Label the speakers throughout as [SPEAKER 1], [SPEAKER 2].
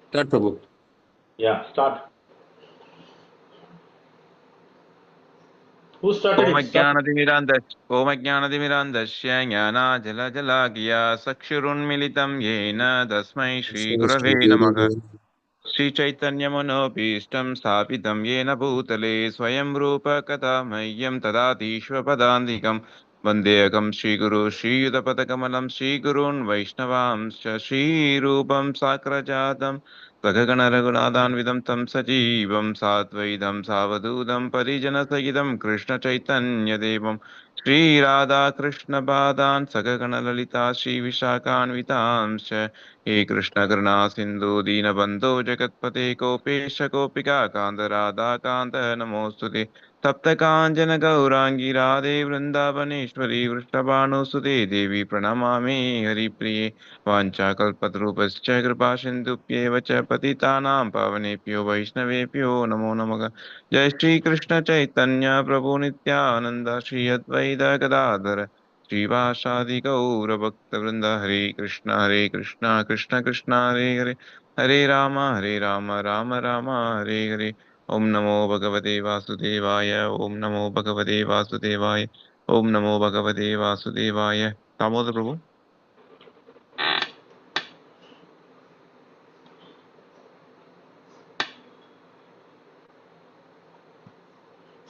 [SPEAKER 1] Start, Prabhu.
[SPEAKER 2] Yeah, start. Who started it? Start.
[SPEAKER 3] ओमज्ञानतिमिरान्धस्य ज्ञानाजलजलाकिया चक्षुरुन्मिलितं येन तस्मै श्रीगुरवे नमः श्रीचैतन्यमनोभीष्टं स्थापितं येन भूतले स्वयं रूपकथा मह्यं ददातीश्वपदान्तिकं वन्देऽहं श्रीगुरु श्रीयुतपदकमलं श्रीगुरून् वैष्णवांश्च श्रीरूपं साग्रजातं सगगणरघुनाथान्वितं तं सजीवं साद्वैतं सावधूतं परिजनसहितं कृष्णचैतन्यदेवं श्रीराधाकृष्णपादान् सगगणललिता श्रीविशाखान्वितांश्च हे कृष्ण करुणा सिन्धु दीनबन्धो जगत्पते गोपेश गोपिका कान्त राधा कान्त नमोऽस्तुते तप्त काञ्चन गौराङ्गी राधे वृन्दावनेश्वरी वृषभानुसुते देवी प्रणमामि हरिप्रिये वाञ्छाकल्पतरुभश्च कृपा सिन्धुभ्येव च पतितानां पावनेभ्यो वैष्णवेभ्यो नमो नमः जय श्रीकृष्ण चैतन्य प्रभु नित्यानन्द श्री अद्वैत गदाधर श्रीवासादि गौरभक्तवृन्द हरे कृष्ण कृष्ण कृष्ण हरे हरे हरे राम राम राम हरे हरे ओम नमो भगवते वासुदेवाय ओम नमो भगवते वासुदेवाय ओम नमो भगवते वासुदेवाय दामोदर प्रभु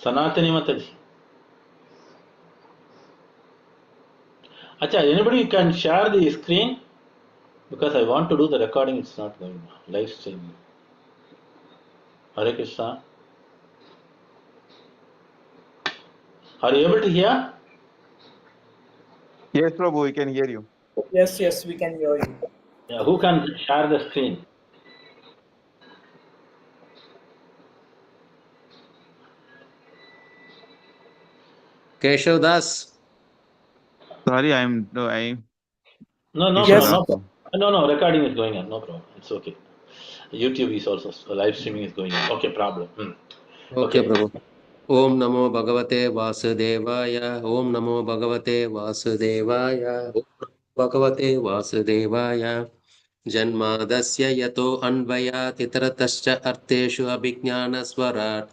[SPEAKER 2] Sanatani Mataji. Acha, anybody can share the screen? Because I want to do the recording, it's not going live streaming. Hare Krishna. Are you able to hear?
[SPEAKER 3] Yes, Prabhu, we can hear you.
[SPEAKER 4] Yes, yes, we can hear you.
[SPEAKER 2] Yeah, who can share the screen?
[SPEAKER 1] Keshav Das.
[SPEAKER 3] Sorry, I
[SPEAKER 2] No, no
[SPEAKER 1] Keshav
[SPEAKER 2] problem.
[SPEAKER 4] Yes,
[SPEAKER 1] Das.
[SPEAKER 2] No problem. No, recording is going on. No problem. It's okay. YouTube is also live streaming is going on. Okay, problem.
[SPEAKER 1] Okay,
[SPEAKER 2] Okay.
[SPEAKER 1] Prabhu. Om Namo Bhagavate Vasudevaya. Om Namo Bhagavate Vasudevaya. Om Namo Bhagavate Vasudevaya. जन्मादस्य यतो अन्वयात् इतरतश्च अर्थेषु अभिज्ञानस्वराट्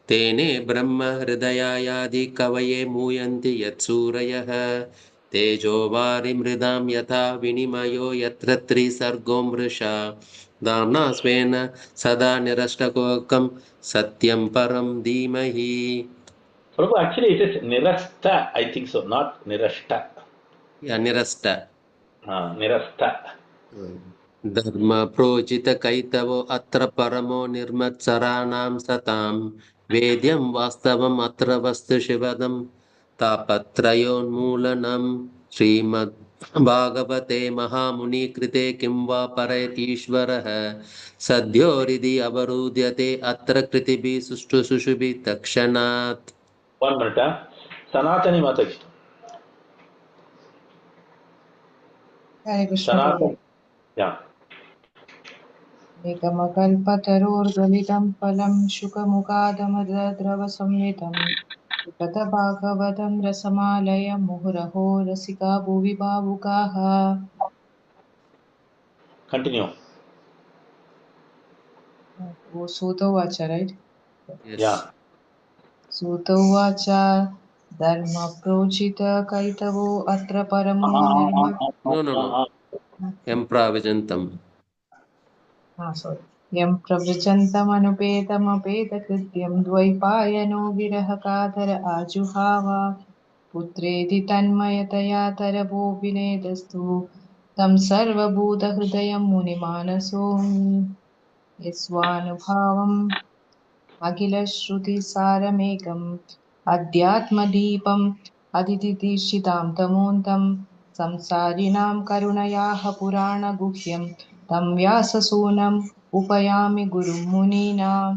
[SPEAKER 1] तेने ब्रह्म हृदयायादि कवये मूयन्ति यत्सूरयः तेजो वारिमृदां यथा विनिमयो यत्र त्रिसर्गो मृषा दाम्ना स्वेन सदा निरष्टकोकं सत्यं परं धीमहि.
[SPEAKER 2] Prabhu, actually it is Nirasta, I think so, not Nirashta.
[SPEAKER 1] निरस्त
[SPEAKER 2] Nirasta.
[SPEAKER 1] धर्म प्रोजित कैतवो अत्र परमो निर्मत्सराणां सतां वेद्यं वास्तवम् अत्र वस्तु शिवदं तापत्रयोन्मूलनं श्रीमद् भागवते महामुनिकृते किं वा परैतीश्वरः सद्यो हृदि अवरुध्यते अत्र कृतिभिः सुष्ठु सुषुभिः तत्क्षणात्.
[SPEAKER 2] 1 minute. Sanatani Mataji.
[SPEAKER 5] Hare Krishna Prabhu.
[SPEAKER 2] Sanatani. Yeah.
[SPEAKER 5] एकमकल्पतरोर्गलितं फलं शुकमुखादमृतद्रवसंयुतं पिबत भागवतं रसमालय मुहुरहो रसिका भुवि भावुकाः.
[SPEAKER 2] Continue.
[SPEAKER 5] Sutta Uvacha, right?
[SPEAKER 1] Yes.
[SPEAKER 2] Yeah.
[SPEAKER 5] Sutta Uvacha धर्मप्रोचितकैतवो अत्र परमो निर्मत्
[SPEAKER 1] No, no, no. Empravijantam.
[SPEAKER 5] sorry. यं प्रव्रजन्तमनुपेतमपेतकृत्यं द्वैपायनो विरहकातर आजुहाव पुत्रेति तन्मयतया तरवो विनेदस्तु तं सर्वभूतहृदयं मुनिमानसोऽमि यस्वानुभावम् अखिलश्रुतिसारमेकम् अध्यात्मदीपम् अतिथितीर्षितां तमोन्तं संसारिणां करुणयाः पुराणगुह्यं तं व्याससूनम् उपयामि गुरुं मुनीनां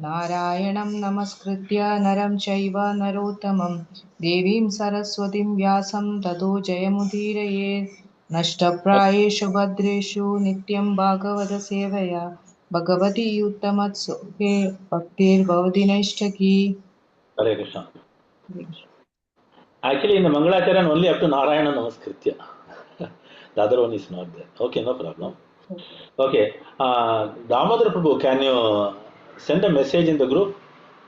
[SPEAKER 5] नारायणं नमस्कृत्य नरं चैव नरोत्तमं देवीं सरस्वतीं व्यासं ततो जयमुदीरये नष्टप्रायेषु भद्रेषु नित्यं भागवतसेवया Bhagwati उत्तमत्सुखे भक्तिर्भवति नैष्ठकी.
[SPEAKER 2] Hare Krishna. Actually, in the Mangalacharan, only up to Narayana Namaskritya. The other one is not there. Okay, no problem. Okay. Damodar Prabhu, can you send a message in the group?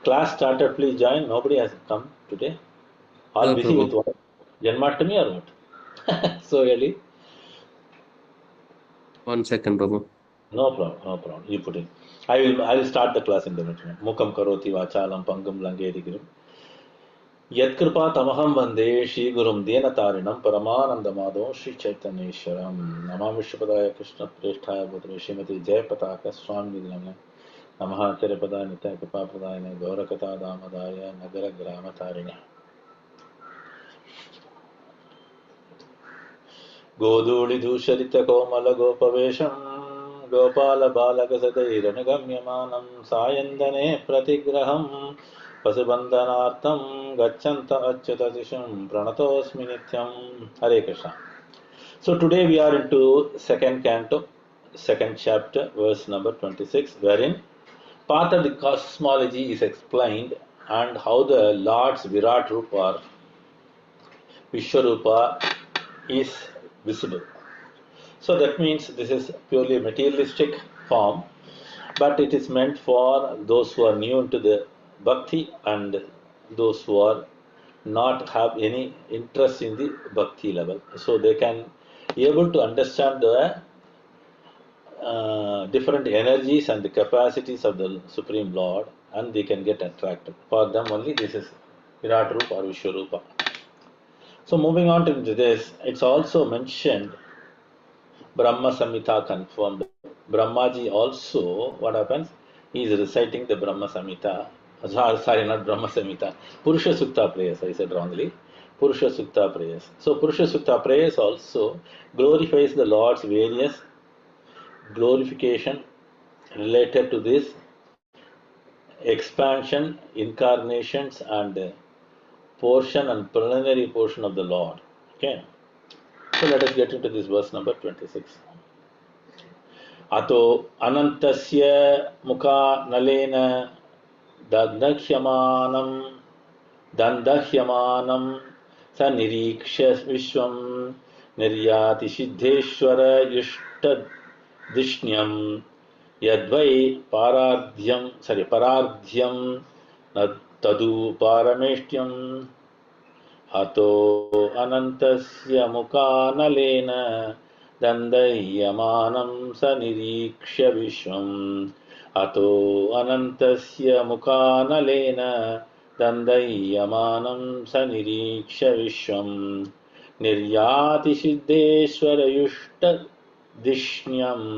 [SPEAKER 2] Class started, please join. Nobody has come today. All
[SPEAKER 1] Sure,
[SPEAKER 2] busy with
[SPEAKER 1] Prabhu.
[SPEAKER 2] what? Janmashtami or what? So early?
[SPEAKER 1] 1 second, Prabhu.
[SPEAKER 2] No problem, no problem. You put it. I will start the class in the minute. Mukam karoti vachalam pangam langeri girim. यत्कृपा तमहं वन्दे श्रीगुरुं दीनतारिणं परमानन्दमाधवं श्रीचैतन्येश्वरं नमामि विश्वपदाय कृष्णप्रेष्ठाय भूतले श्रीमती जयपताक स्वामिनिधिनाम्ने नमः आचार्यपदाय नित्याय कृपाप्रदायिने गौरकथा दामदाय नगरग्रामतारिणे गोधूलिधूसरितकोमलगोपवेशं गोपालबालकसतैरनुगम्यमानं सायन्दने प्रतिग्रहं पशुबन्धनार्थं गच्छन्त अच्युतदिशं प्रणतोऽस्मि नित्यं हरे Krishna. So today we are into second canto, second chapter, verse number 26, wherein part of the cosmology is explained and how the Lord's Virat Rupa or Vishwarupa is visible. So that means this is purely a materialistic form, but it is meant for those who are new to the bhakti and those who are not have any interest in the bhakti level. So they can be able to understand the different energies and the capacities of the Supreme Lord, and they can get attracted. For them only this is Virat Rupa or Vishwarupa. So moving on to this, it's also mentioned Brahma Samhita confirmed. Brahmaji also, what happens? He is reciting the Brahma Samhita. Sorry, not Brahma Samhita. Purusha Sukta prayers, I said wrongly. Purusha Sukta prayers. So Purusha Sukta prayers also glorifies the Lord's various glorification related to this expansion, incarnations, and portion and preliminary portion of the Lord. Okay. So let us get into this verse number 26. अतो अनन्तस्य मुखानलेन दन्दह्यमानं स निरीक्ष्य विश्वं निर्यातिसिद्धेश्वरयुष्टधिष्ण्यं यद्वै परार्ध्यं न तदु पारमेष्ट्यम् अतो अनन्तस्य मुखानलेन दन्दह्यमानं स निरीक्ष्य विश्वम् अतो अनन्तस्य मुखानलेन दन्दह्यमानं स निरीक्ष्य विश्वम् निर्यातिसिद्धेश्वरयुष्टधिष्ण्यम्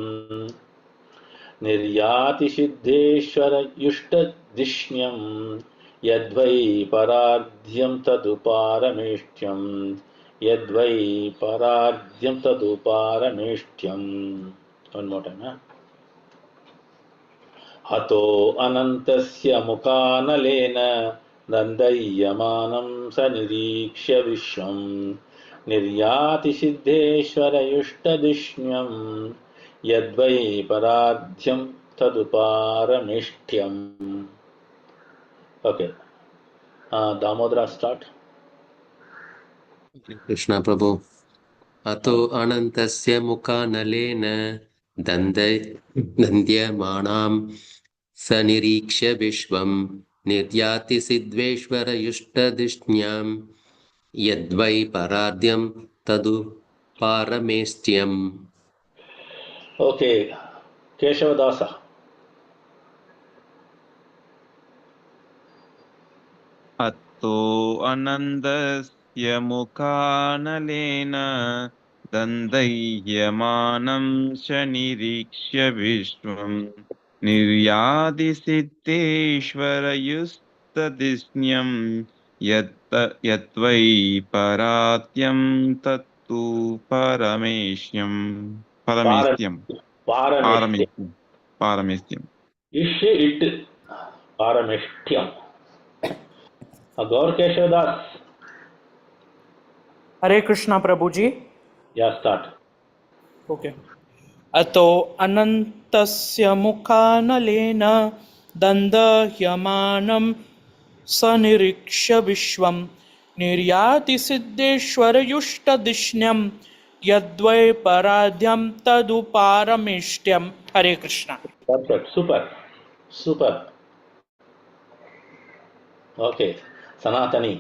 [SPEAKER 2] यद्वै परार्ध्यं तदुपारमेष्ट्यम् यद्वै परार्ध्यं तदुपारमेष्ट्यम्. One more time, huh? अतो अनन्तस्य मुखानलेन दन्दह्यमानं स निरीक्ष्य विश्वम् निर्यातिसिद्धेश्वरयुष्टधिष्ण्यम् यद्वै परार्ध्यं तदुपारमेष्ट्यम्. Okay. Damodara, start.
[SPEAKER 1] Krishna Prabhu. अतो अनन्तस्य मुखानलेन दन्द्यमानां स निरीक्ष्य विश्वं निर्याति सिद्धेश्वरयुष्टधिष्ण्यां यद्वै परार्ध्यं तदु पारमेष्ट्यम्.
[SPEAKER 2] Okay. Keshava Dasa.
[SPEAKER 3] अत्तो अनन्दस्य मुखानलेन दन्दह्यमानं च निरीक्ष्य विश्वम् निर्यादिसिद्धेश्वरयुस्तदिष्ण्यं यद्वै परात्यं तत्तु परमेष्ट्यम्
[SPEAKER 2] Parameshtyam.
[SPEAKER 3] पारमेष्ट्यम्
[SPEAKER 2] Ish it. Parameshtyam. Gaur Keshava Das.
[SPEAKER 4] Hare Krishna Prabhuji.
[SPEAKER 2] Yeah, start.
[SPEAKER 4] Okay. अतो अनन्तस्य मुखानलेन दन्दह्यमानं सनिरीक्ष्य विश्वं निर्याति सिद्धेश्वरयुष्टधिष्ण्यं Yadvai paradhyam tadu parameshtyam. Hare Krishna.
[SPEAKER 2] Perfect. Super. Super. Okay. Sanatani.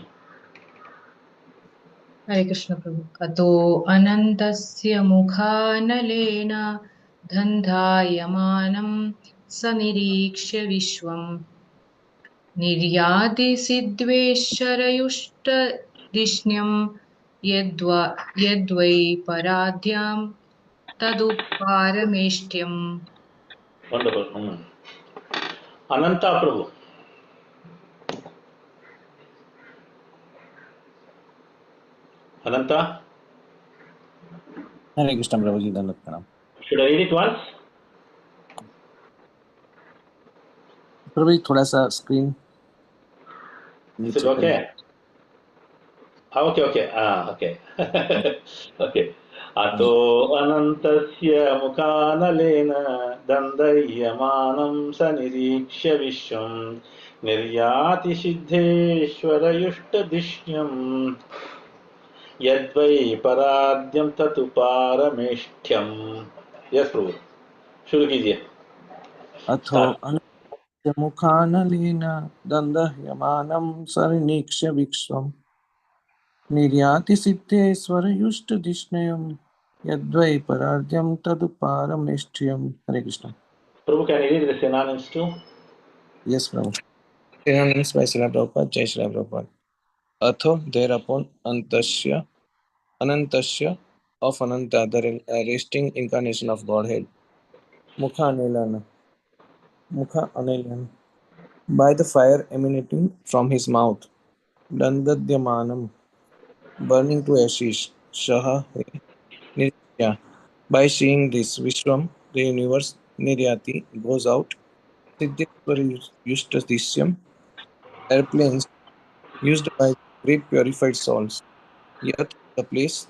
[SPEAKER 5] हरे कृष्ण प्रभु अतो अनन्तस्य मुखानलेन दन्धायमानं सनिरीक्ष्य विश्वम् निर्यातिसिद्ध्वेश्वरयुष्टधिष्ण्यं यद्वै पराद्यां तदुपारमेष्ट्यम्
[SPEAKER 2] Wonderful. Ananta Prabhu. Ananta.
[SPEAKER 6] हरे कृष्ण प्रभु जी दंडवत प्रणाम।
[SPEAKER 2] Should I read it once?
[SPEAKER 6] प्रभु जी थोड़ा सा screen
[SPEAKER 2] Is it
[SPEAKER 6] नीचे करिए।
[SPEAKER 2] okay? Okay, okay. Okay. Okay. अतो अनन्तस्य मुखानलेन दन्दयमानं स निरीक्ष्य विश्वं निर्याति सिद्धेश्वरयुष्टधिष्ण्यम् यद्वै पराद्यं ततु पारमेष्ठ्यम्। यस प्रभु, शुरू कीजिए।
[SPEAKER 6] अथो
[SPEAKER 2] स्टार्ट।
[SPEAKER 6] अनस्य मुखानलेन दन्दह्यमानं सनिरीक्ष्य विश्वम् निर्याति सिद्धेश्वरयुष्टधिष्ण्यं यद्वै परार्ध्यं तदुपारमेष्ट्यम्। हरे कृष्ण।
[SPEAKER 2] प्रभु, can you read the synonyms too?
[SPEAKER 6] Yes Prabhu. Synonyms by Srila Prabhupada, Jai Srila Prabhupada. Atho, thereupon, anantasya, of Ananta, the resting incarnation of Godhead. Mukha anilana, by the fire emanating from his mouth. Dandadyamanam, burning to ashes. Shaha, nirya, by seeing this, Vishwam, the universe, niryati, goes out. Siddheswara Yushtatishyam, airplanes used by great purified souls. Yat, the place,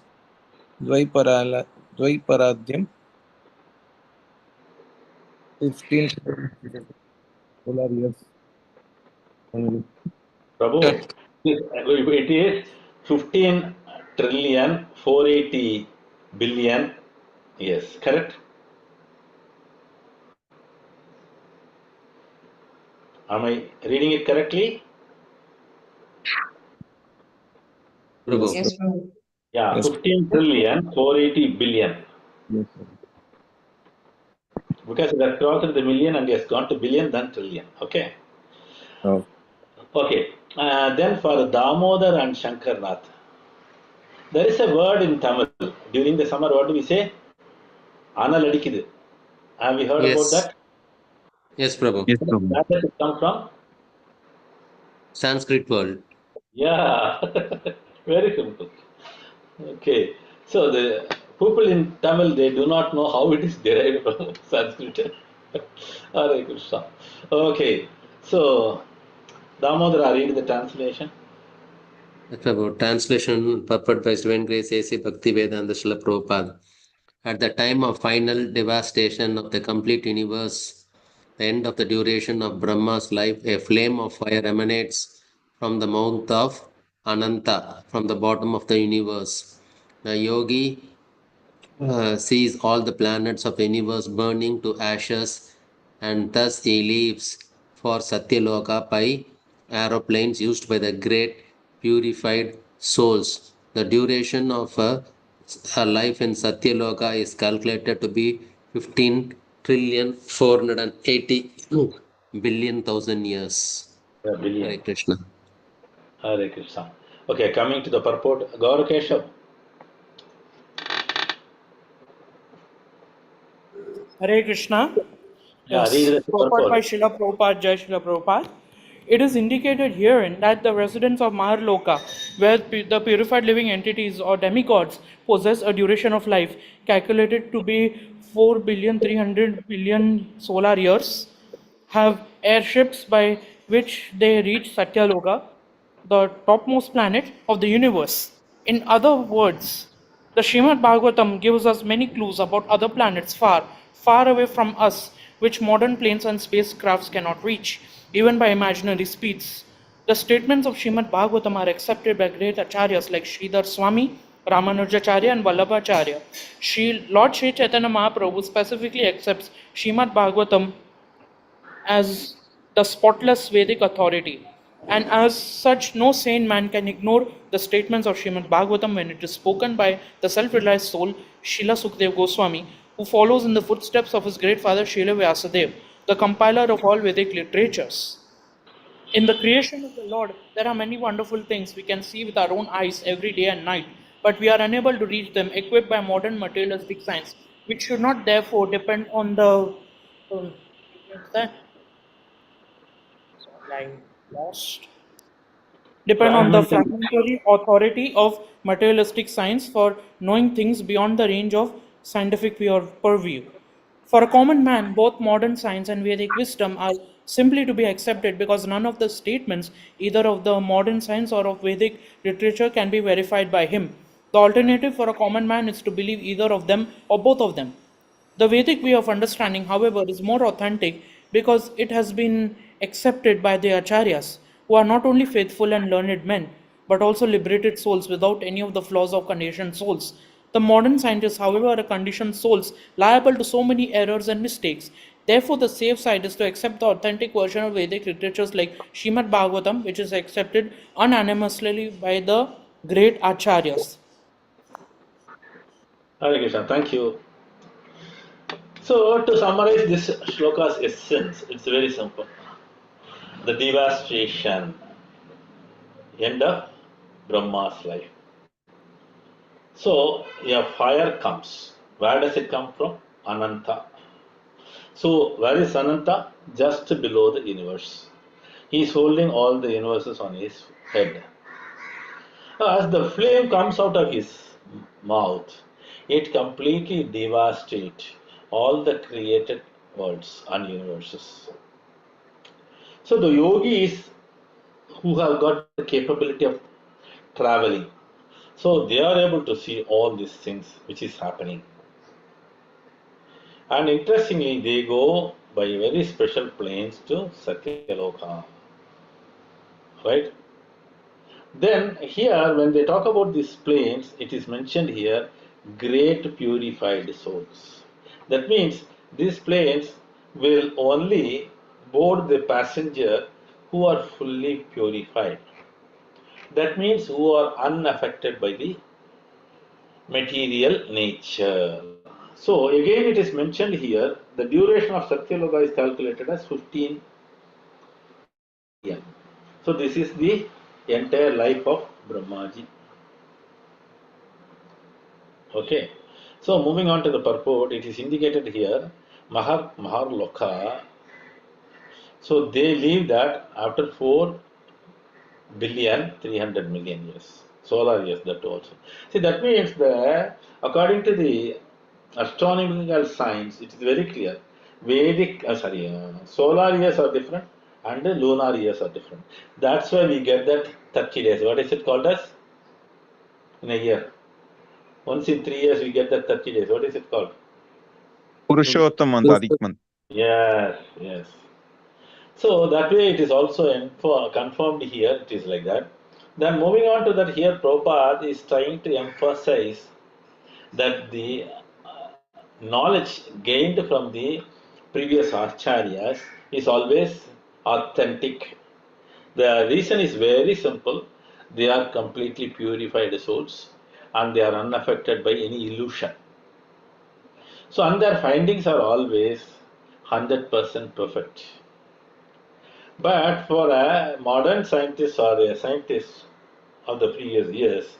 [SPEAKER 6] Dvaiparadhyam, 15 solar years only.
[SPEAKER 2] Prabhu, it is 15 trillion 480 billion. Yes, correct? Am I reading it correctly?
[SPEAKER 3] Yes,
[SPEAKER 1] Prabhu.
[SPEAKER 5] Yes, Prabhu.
[SPEAKER 2] Yeah,
[SPEAKER 6] Yes.
[SPEAKER 2] 15 trillion 480 billion.
[SPEAKER 6] Yes.
[SPEAKER 2] Because it has crossed the million and it has gone to billion, then trillion. Okay.
[SPEAKER 6] Oh.
[SPEAKER 2] Okay. Then for Damodar and Shankarnath, there is a word in Tamil. During the summer, what do we say? Analadikidu. Have you heard about
[SPEAKER 1] Yes.
[SPEAKER 2] that?
[SPEAKER 1] Yes, Prabhu.
[SPEAKER 3] yes, Prabhu.
[SPEAKER 2] Where does it come from?
[SPEAKER 1] Sanskrit world.
[SPEAKER 2] Yeah, very simple. Okay, so the people in Tamil, they do not know how it is derived from Sanskrit. Hare Krishna. Okay, so Damodara, read the translation.
[SPEAKER 1] Yes, Prabhu. Translation purport by Divine Grace A.C. Bhakti Vedanta Srila Prabhupada. At the time of final devastation of the complete universe, the end of the duration of Brahma's life, a flame of fire emanates from the mouth of Ananta, from the bottom of the universe. The yogi sees all the planets of the universe burning to ashes, and thus he leaves for Satyaloka by aeroplanes used by the great purified souls. The duration of a life in Satyaloka is calculated to be 15 trillion 480 billion thousand years.
[SPEAKER 2] A billion.
[SPEAKER 1] Hare Krishna.
[SPEAKER 2] Hare Krishna. Okay, coming to the purport, Gaura Keshav.
[SPEAKER 4] Hare Krishna.
[SPEAKER 2] Yeah,
[SPEAKER 4] Yes.
[SPEAKER 2] read the
[SPEAKER 4] Purport by
[SPEAKER 2] purport.
[SPEAKER 4] Srila Prabhupada, Jai Srila Prabhupada. It is indicated herein that the residents of Maharloka, where the purified living entities or demigods possess a duration of life calculated to be 4,300,000,000,000 solar years, have airships by which they reach Satyaloka, the topmost planet of the universe. In other words, the Srimad Bhagavatam gives us many clues about other planets far, far away from us, which modern planes and spacecrafts cannot reach, even by imaginary speeds. The statements of Srimad Bhagavatam are accepted by great acharyas like Sridhar Swami, Ramanujacharya and Vallabhacharya. Lord Sri Chaitanya Mahaprabhu specifically accepts Srimad Bhagavatam as the spotless Vedic authority. And as such, no sane man can ignore the statements of Srimad Bhagavatam when it is spoken by the self realized soul, Srila Sukdev Goswami, who follows in the footsteps of his great father Srila Vyasadeva, the compiler of all Vedic literatures. In the creation of the Lord, there are many wonderful things we can see with our own eyes every day and night, but we are unable to reach them, equipped by modern materialistic science, which should not therefore depend on the. What's that? Sorry, I lost. Depend on the
[SPEAKER 2] Fragmented.
[SPEAKER 4] fragmentary authority of materialistic science for knowing things beyond the range of scientific purview. For a common man, both modern science and Vedic wisdom are simply to be accepted because none of the statements, either of the modern science or of Vedic literature, can be verified by him. The alternative for a common man is to believe either of them or both of them. The Vedic way of understanding, however, is more authentic because it has been accepted by the acharyas, who are not only faithful and learned men, but also liberated souls without any of the flaws of conditioned souls. The modern scientists, however, are conditioned souls liable to so many errors and mistakes. Therefore, the safe side is to accept the authentic version of Vedic literatures like Srimad Bhagavatam, which is accepted unanimously by the great acharyas.
[SPEAKER 2] Hare Krishna, thank you. So, to summarize this shloka's essence, it's very simple. The devastation, end of Brahma's life. So, a fire comes. Where does it come from? Ananta. So, where is Ananta? Just below the universe. He is holding all the universes on his head. As the flame comes out of his mouth, it completely devastates all the created worlds and universes. So the yogis who have got the capability of traveling, so they are able to see all these things which is happening. And interestingly, they go by very special planes to Satyaloka, right? Then here, when they talk about these planes, it is mentioned here, great purified souls. That means these planes will only board the passenger who are fully purified. That means who are unaffected by the material nature. So again it is mentioned here, the duration of Satyaloka is calculated as 15 million. So this is the entire life of Brahmaji. Okay. So moving on to the purport, it is indicated here, Maharloka. So they leave that after 4,300,000,000 years. Solar years, that also. See, that means that according to the astronomical science, it is very clear. Solar years are different and the lunar years are different. That's why we get that 30 days. What is it called as? In a year. Once in 3 years, we get that 30 days. What is it called?
[SPEAKER 3] Purushottam month, Adhik month.
[SPEAKER 2] Yes, yes. So that way it is also confirmed here, it is like that. Then moving on to that, here Prabhupada is trying to emphasize that the knowledge gained from the previous acharyas is always authentic. The reason is very simple. They are completely purified souls and they are unaffected by any illusion. So, and their findings are always 100% perfect. But for a modern scientist or a scientist of the previous years,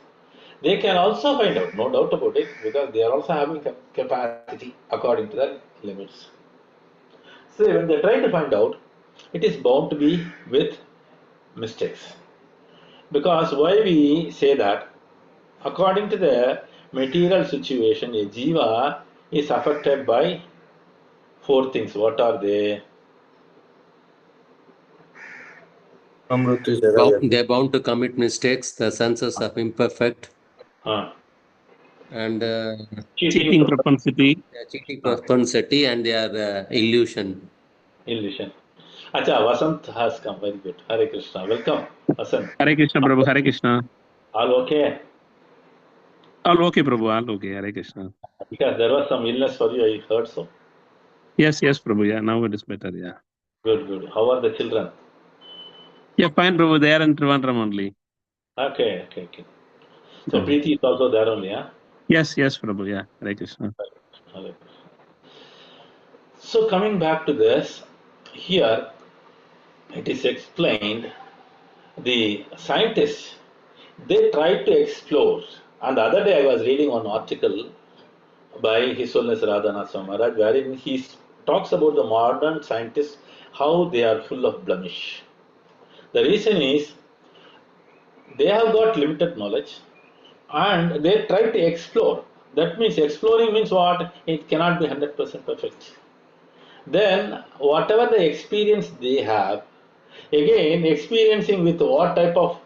[SPEAKER 2] they can also find out, no doubt about it, because they are also having capacity according to their limits. So when they try to find out, it is bound to be with mistakes. Because why we say that? According to the material situation, a jiva is affected by four things. What are they?
[SPEAKER 6] Amrutu Jara
[SPEAKER 1] They're bound to commit mistakes. The senses are imperfect,
[SPEAKER 2] Uh,
[SPEAKER 1] and
[SPEAKER 2] cheating,
[SPEAKER 7] Cheating propensity.
[SPEAKER 1] they are cheating propensity, and they are illusion.
[SPEAKER 2] illusion. Acha, Vasant has come. Very good. Hare Krishna. Welcome, Vasant.
[SPEAKER 7] Hare Krishna, Prabhu. Hare Krishna.
[SPEAKER 2] All okay?
[SPEAKER 7] All okay, Prabhu. All okay. Hare Krishna.
[SPEAKER 2] Because there was some illness for you, I heard so.
[SPEAKER 7] Yes, Prabhu. Yeah, now it is better. Yeah.
[SPEAKER 2] Good, good. How are the children?
[SPEAKER 7] Yeah, fine, Prabhu. They are in Trivandrum only.
[SPEAKER 2] Okay. So
[SPEAKER 7] Mm.
[SPEAKER 2] Preeti is also there only, huh?
[SPEAKER 7] Yes, Prabhu. Yeah, Hare Krishna.
[SPEAKER 2] Okay. So coming back to this, here it is explained the scientists they try to explore. And the other day I was reading one article by His Holiness Radhanath Maharaj wherein he talks about the modern scientists how they are full of blemish. The reason is they have got limited knowledge and they try to explore. That means exploring means what? It cannot be 100% perfect. Then whatever the experience they have, again experiencing with what type of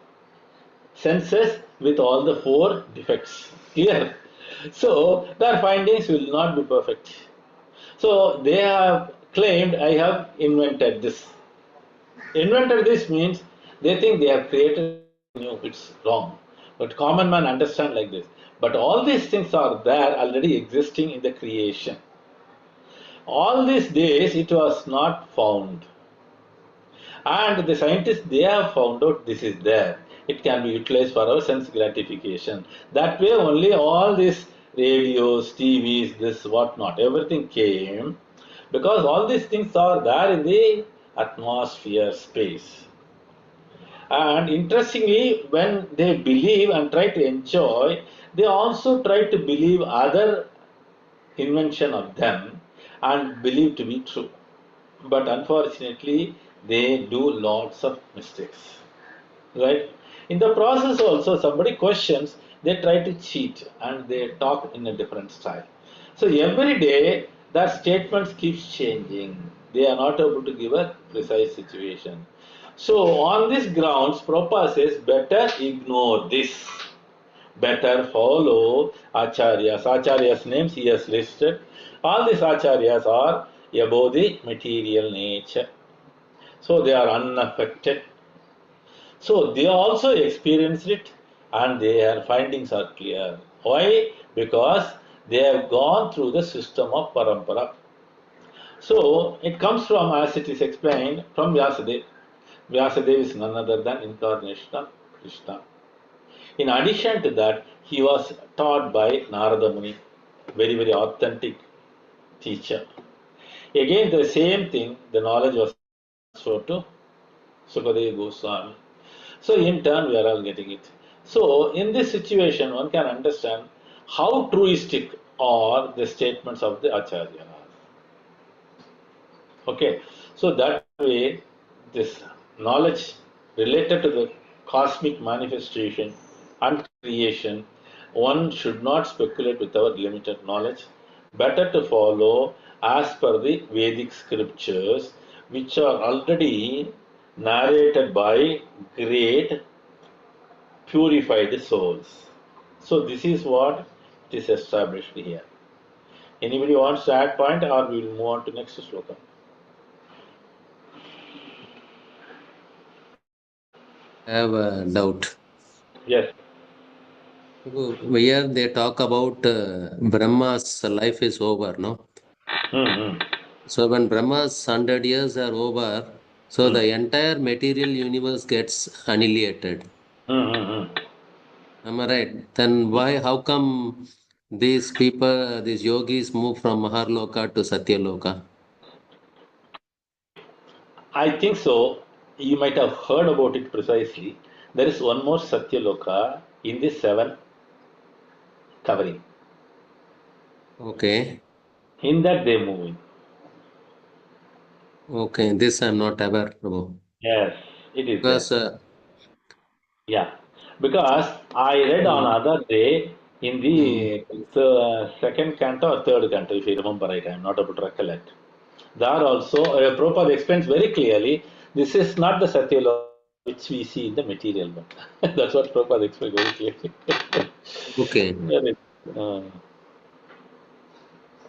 [SPEAKER 2] senses with all the four defects. Clear? So their findings will not be perfect. So they have claimed I have invented this. Invented this means they think they have created something new. It's wrong. But common man understand like this. But all these things are there already existing in the creation. All these days it was not found. And the scientists they have found out this is there. It can be utilized for our sense gratification. That way only all these radios, TVs, this whatnot, everything came because all these things are there in the atmosphere space. And interestingly, when they believe and try to enjoy, they also try to believe other invention of them and believe to be true. But unfortunately, they do lots of mistakes. Right? In the process also, somebody questions, they try to cheat and they talk in a different style. So every day, that statements keeps changing. They are not able to give a precise situation. So on these grounds, Prabhupada says, better ignore this. Better follow Acharyas. Acharyas' names he has listed. All these Acharyas are above the material nature. So they are unaffected. So they also experienced it and their findings are clear. Why? Because they have gone through the system of parampara. So it comes from, as it is explained, from Vyasadeva. Vyasadeva is none other than incarnation of Krishna. In addition to that, he was taught by Narada Muni, very, very authentic teacher. Again, the same thing, the knowledge was transferred to Sukadeva Goswami. So, in turn, we are all getting it. So, in this situation, one can understand how truistic are the statements of the Acharya. Okay, so that way, this knowledge related to the cosmic manifestation and creation, one should not speculate with our limited knowledge. Better to follow as per the Vedic scriptures, which are already narrated by great purified souls. So, this is what it is established here. Anybody wants to add point, or we will move on to next sloka?
[SPEAKER 1] I have a doubt.
[SPEAKER 2] Yes.
[SPEAKER 1] Here they talk about Brahma's life is over, no?
[SPEAKER 2] Mm-hmm.
[SPEAKER 1] So when Brahma's 100 years are over, so the entire material universe gets annihilated.
[SPEAKER 2] Mm-hmm.
[SPEAKER 1] Am I right? Then why, how come these people, these yogis move from Maharloka to Satyaloka?
[SPEAKER 2] I think so. You might have heard about it precisely. There is one more Satyaloka in the seven covering.
[SPEAKER 1] Okay.
[SPEAKER 2] In that they move in.
[SPEAKER 1] Okay. This I'm not aware about.
[SPEAKER 2] Yes, it is there.
[SPEAKER 1] Because
[SPEAKER 2] Yeah, because I read on
[SPEAKER 1] mm,
[SPEAKER 2] other day in
[SPEAKER 1] mm,
[SPEAKER 2] the second canto or third canto, if you remember right, I am not able to recollect. There also, Prabhupada explains very clearly, this is not the Satyaloka which we see in the material world. That's what Prabhupada explained very clearly.
[SPEAKER 1] okay.
[SPEAKER 2] Very, uh,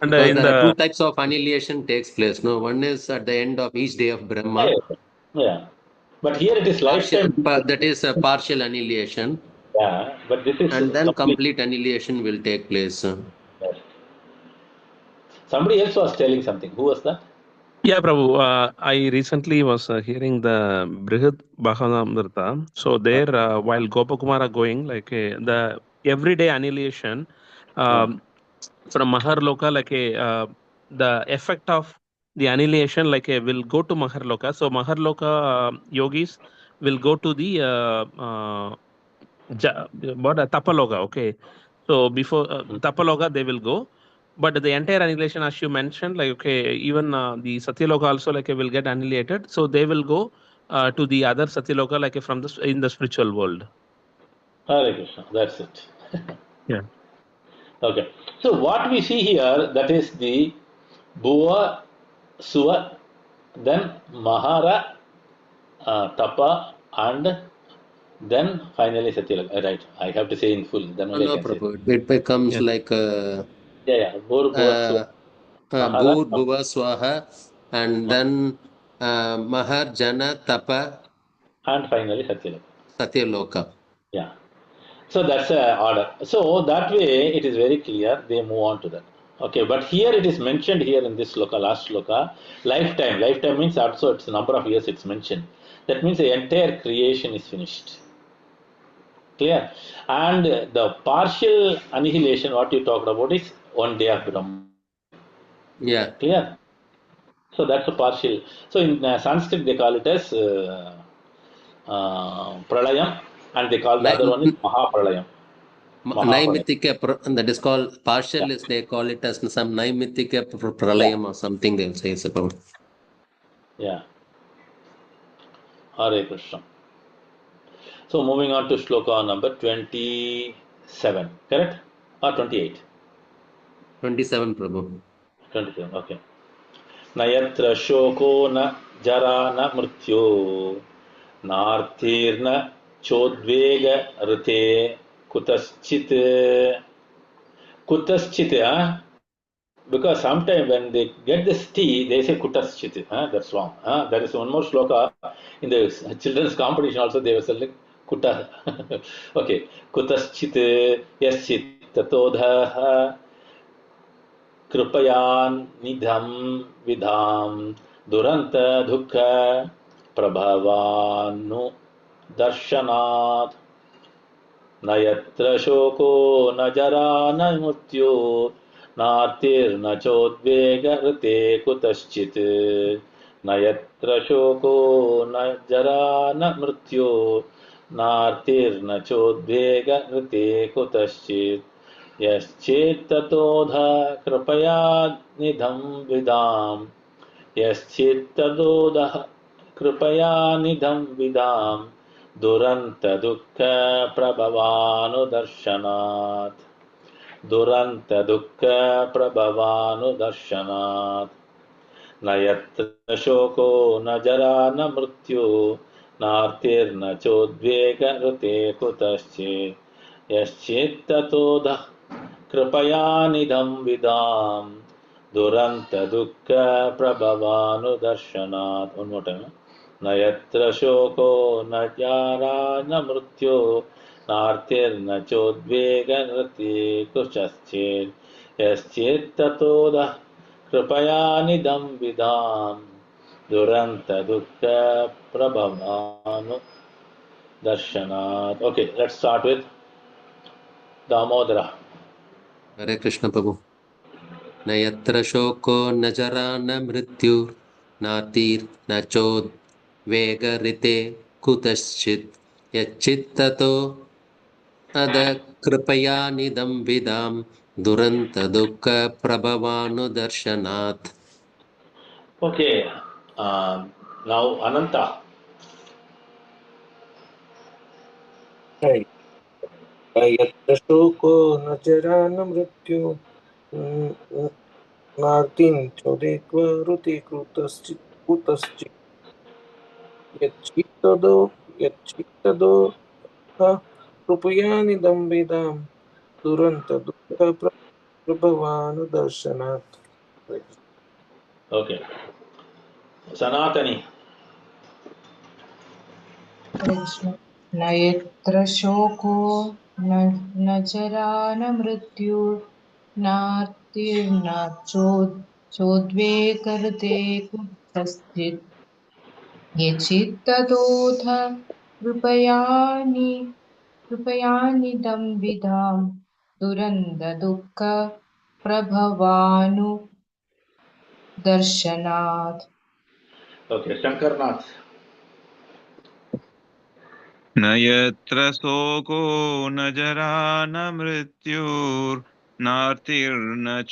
[SPEAKER 7] And
[SPEAKER 1] Because
[SPEAKER 7] in
[SPEAKER 1] there are two
[SPEAKER 7] the
[SPEAKER 1] types of annihilation takes place. No, one is at the end of each day of
[SPEAKER 2] yeah,
[SPEAKER 1] Brahma,
[SPEAKER 2] yeah. But here it is lifetime.
[SPEAKER 1] that is a partial annihilation.
[SPEAKER 2] Yeah, but this is
[SPEAKER 1] And then
[SPEAKER 2] complete.
[SPEAKER 1] complete annihilation will take place.
[SPEAKER 2] Yes. Somebody else was telling something. Who was that?
[SPEAKER 7] Yeah, Prabhu. I recently was hearing the Brihad Bhaganamrita. So there, while Gopakumara going, like the everyday annihilation from Maharloka, like the effect of the annihilation, like will go to Maharloka. So Maharloka yogis will go to the what Tapaloga. Okay, so before Tapaloga they will go, but the entire annihilation, as you mentioned, like okay, even the Satyaloka also like will get annihilated. So they will go to the other Satyaloka, like from the in the spiritual world.
[SPEAKER 2] Hare Krishna. That's it.
[SPEAKER 7] Yeah.
[SPEAKER 2] Okay. So what we see here, that is the Bhuva, Suva, then Mahara, Tapa, and then finally Satyaloka. Right. I have to say in full. Then only I
[SPEAKER 1] No,
[SPEAKER 2] can say.
[SPEAKER 1] Prabhu. It becomes
[SPEAKER 7] Yeah.
[SPEAKER 1] like
[SPEAKER 2] Yeah, yeah. Bhur, Bhuva, Suva, Mahara,
[SPEAKER 1] Bhur
[SPEAKER 2] Tapa,
[SPEAKER 1] Bhuva Swaha, and then Mahar Jana Tapa
[SPEAKER 2] and finally Satyaloka.
[SPEAKER 1] Satyaloka.
[SPEAKER 2] Yeah. So that's a order. So that way it is very clear. They move on to that. Okay, but here it is mentioned here in this sloka, last sloka, lifetime. Lifetime means also it's a number of years it's mentioned. That means the entire creation is finished. Clear? And the partial annihilation, what you talked about, is one day of Brahma.
[SPEAKER 1] Yeah.
[SPEAKER 2] Clear? So that's a partial. So in Sanskrit they call it as pralayam, and they call the other one is Mahapralayam. Mahapralayam.
[SPEAKER 1] Naimittika, that is called
[SPEAKER 2] Yeah.
[SPEAKER 1] partial, is they call it as some Naimittika
[SPEAKER 2] Yeah.
[SPEAKER 1] Pralayam or something they'll say it's about.
[SPEAKER 2] Yeah. Hare Krishna. So moving on to shloka number 27, correct? Or 28?
[SPEAKER 1] 27, Prabhu.
[SPEAKER 2] 27, okay. Nayatra shoko na jara na mrityo narthirna chodvega rite kutaschit. Kutaschit, because sometimes when they get this tea, they say kutaschit. That's wrong. There is one more shloka in the children's competition also, they were saying kuta. Okay. Kutaschit yaschit tatodha कृपयान्निधं विधां दुरन्तदुःखप्रभवानुदर्शनात् न यत्र शोको न जरा न मृत्यो नार्तिर्न चोद्वेगऋते कुतश्चित् न यत्र शोको न जरा न मृत्यो नार्तिर्न चोद्वेगऋते कुतश्चित् यश्चेत्ततोध कृपया निधं विदाम् यश्चित्ततोदः कृपया निधं विदाम् दुरन्तदुःखप्रभवानुदर्शनात् दुरन्तदुःखप्रभवानुदर्शनात् न यत्र शोको न जरा न मृत्यो नार्तिर्न चोद्वेगऋते कुतश्चित् यश्चित्ततोधः कृपया निधं विदाम् दुरन्तदुःखप्रभवानुदर्शनात्. One more time. न यत्र शोको न जरा न मृत्यो नार्तिर्न चोद्वेगरति कुतश्चित् यश्चित्ततोधः कृपया निधं विदाम् दुरन्तदुःखप्रभवानुदर्शनात्. Okay, let's start with Damodara.
[SPEAKER 1] Hare Krishna, Prabhu. न यत्र शोको न जरा न मृत्यु नातिर्न चोद्वेगरिते कुतश्चित् यच्चित्ततो अद कृपया निदं विदां दुरन्तदुःखप्रभवानुदर्शनात्.
[SPEAKER 2] Okay, now Ananta.
[SPEAKER 6] Right. यत्र शोको न जरा न मृत्यु नार्तिं चोदेकवरुति कुतश्चित् कुतश्चित् यच्चित्तदो यच्चित्तदो कृपयानिदं वेदां दुरन्तदुःखप्रभवानुदर्शनात्.
[SPEAKER 2] Okay, Sanatani.
[SPEAKER 5] Hare Krishna. न यत्र शोको न जरा न मृत्युर्नार्तिर्न चोद्वेकर्ते कुतश्चित् यचित्ततोऽथ कृपयानिदं विधां दुरन्तदुःखप्रभवानुदर्शनात्।
[SPEAKER 2] Okay, Shankarnath.
[SPEAKER 3] न यत्र शोको न जरा न मृत्युर्नार्तिर्न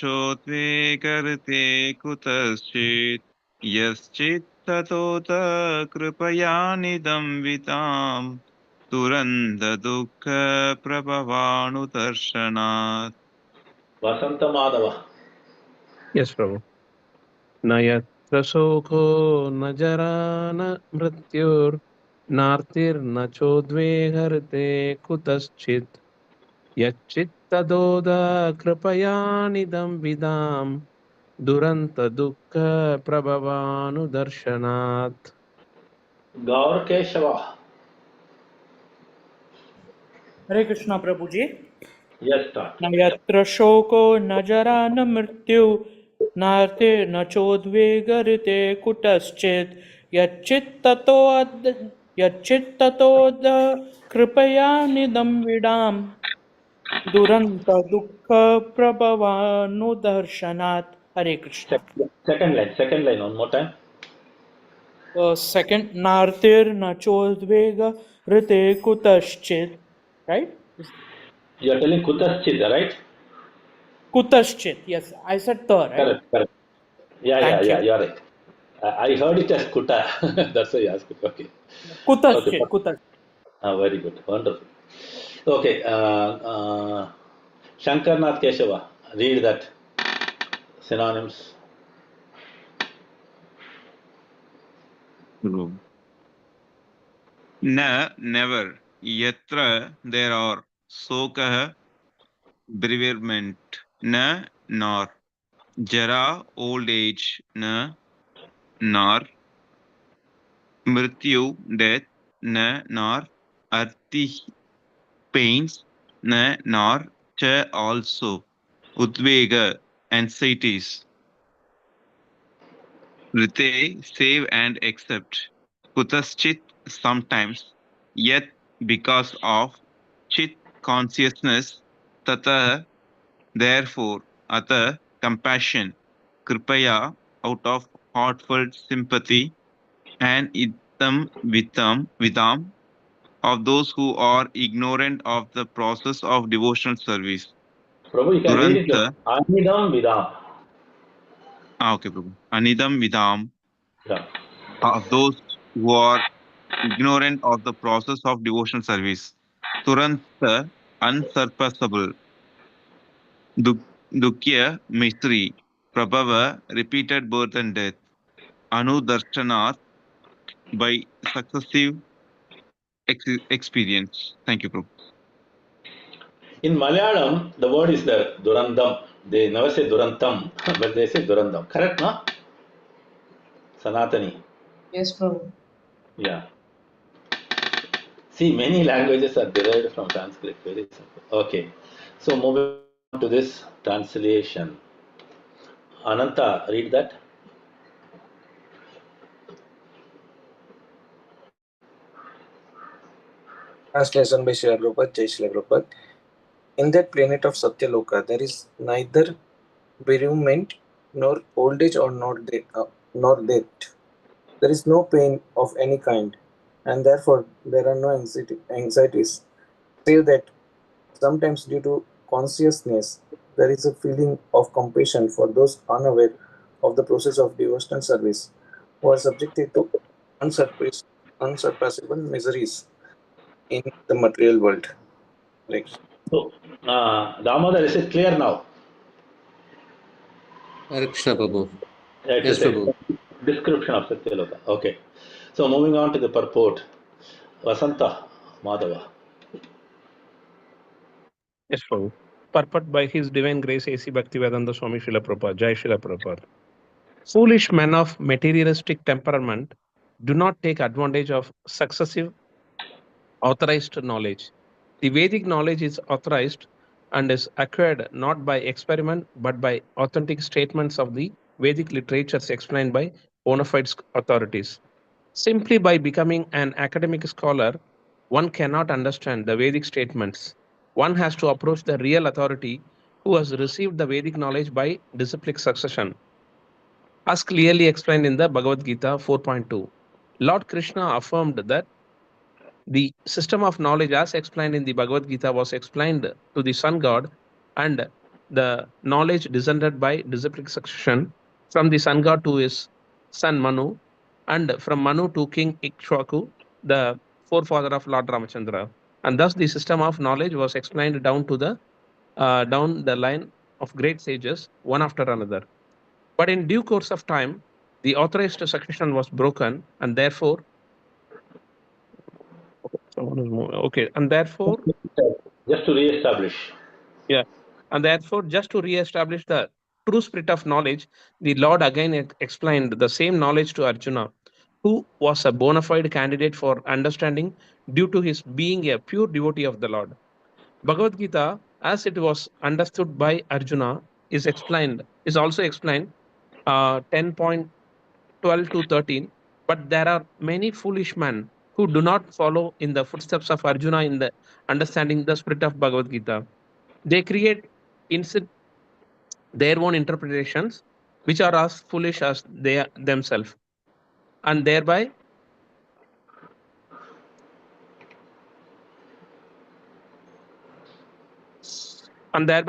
[SPEAKER 3] चोद्वेकर्ते कुतश्चित् यश्चित्ततोत कृपयानिदं वितां दुरन्तदुःखप्रभवानुदर्शनात्।
[SPEAKER 2] Vasanta Madhava.
[SPEAKER 7] Yes, Prabhu. न यत्र शोको न जरा न मृत्युर् नार्तिर्न चोद्वेहर्ते कुतश्चित् यच्चित्तदोद कृपयानिदं विदां दुरन्तदुःखप्रभवानुदर्शनात्.
[SPEAKER 2] Gaur Keshava.
[SPEAKER 4] Hare Krishna Prabhuji.
[SPEAKER 2] Yes, start.
[SPEAKER 4] न यत्र शोको न जरा न मृत्यु नार्ते न चोद्वेगरिते कुतश्चित् यच्चित्ततोऽद कृपया निदं विडां दुरन्तदुःखप्रभवानुदर्शनात्. Hare Krishna.
[SPEAKER 2] Second line, one more time.
[SPEAKER 4] Second, nartir nachodvega rite kutaschit. Right?
[SPEAKER 2] You are telling Kutaschid, right?
[SPEAKER 4] Kutaschit. Yes, I said the, right?
[SPEAKER 2] Correct, correct.
[SPEAKER 4] Thank
[SPEAKER 2] Yeah,
[SPEAKER 4] you.
[SPEAKER 2] you are right. I heard it as Kuta. That's why I asked it. Okay. Okay,
[SPEAKER 4] Kutaschit. Kutaschit.
[SPEAKER 2] very good. Wonderful. Okay, Shankarnath Keshava, read that synonyms.
[SPEAKER 3] न never यत्र there are शोकः bereavement न nor jara old age न nor mrityu death न nor arti pains न nor cha also udvega anxieties rite save and accept kutaschit sometimes yet because of chit consciousness tata therefore atha compassion kripaya out of heartfelt sympathy and vidam of those who are ignorant of the process of devotional service.
[SPEAKER 2] Prabhu, you can read it.
[SPEAKER 3] Duranta,
[SPEAKER 2] Anidam Vidam.
[SPEAKER 3] okay, Prabhu. Anidam vidam
[SPEAKER 2] Yeah.
[SPEAKER 3] of those who are ignorant of the process of devotional service. Turanta, unsurpassable. Duk- Dukya, mystery. Prabhava, repeated birth and death. Anudarshanath, by successive experience. Thank you, Prabhu.
[SPEAKER 2] In Malayalam, the word is there, Durandam. They never say Durantam, but they say Durandam. Correct, no? Sanatani.
[SPEAKER 5] Yes, Prabhu.
[SPEAKER 2] Yeah. See, many languages are derived from Sanskrit. Very simple. Okay. So, moving on to this translation. Ananta, read that.
[SPEAKER 6] Translation by Srila Prabhupada, Jai Srila Prabhupada. In that planet of Satyaloka, there is neither bereavement nor old age or nor death. There is no pain of any kind, and therefore there are no anxieties, save that sometimes due to consciousness, there is a feeling of compassion for those unaware of the process of devotional service who are subjected to unsurpassable miseries in the material world. Like,
[SPEAKER 2] So, Damodar, is it clear now?
[SPEAKER 1] Hare Krishna, Prabhu.
[SPEAKER 2] It's
[SPEAKER 1] Yes,
[SPEAKER 2] a
[SPEAKER 1] Prabhu.
[SPEAKER 2] description of Satyaloka. Okay. So, moving on to the purport. Vasanta Madhava.
[SPEAKER 7] Yes, Prabhu. Purport by His Divine Grace A.C. Bhaktivedanta Swami Srila Prabhupada. Jai Srila Prabhupada. Foolish men of materialistic temperament do not take advantage of successive authorized knowledge. The Vedic knowledge is authorized and is acquired not by experiment but by authentic statements of the Vedic literatures explained by bona fide authorities. Simply by becoming an academic scholar, one cannot understand the Vedic statements. One has to approach the real authority who has received the Vedic knowledge by disciplic succession, as clearly explained in the Bhagavad Gita 4.2. Lord Krishna affirmed that the system of knowledge, as explained in the Bhagavad Gita, was explained to the sun god, and the knowledge descended by disciplic succession from the sun god to his son Manu, and from Manu to King Ikshwaku, the forefather of Lord Ramachandra. And thus, the system of knowledge was explained down the line of great sages, one after another. But in due course of time, the authorized succession was broken, and therefore, and therefore,
[SPEAKER 2] Just to re-establish.
[SPEAKER 7] yeah, and therefore, just to re-establish the true spirit of knowledge, the Lord again explained the same knowledge to Arjuna, who was a bona fide candidate for understanding due to his being a pure devotee of the Lord. Bhagavad Gita, as it was understood by Arjuna, is also explained 10.12 to 13. But there are many foolish men who do not follow in the footsteps of Arjuna in the understanding the spirit of Bhagavad Gita. They create instead their own interpretations, which are as foolish as they themselves, and thereby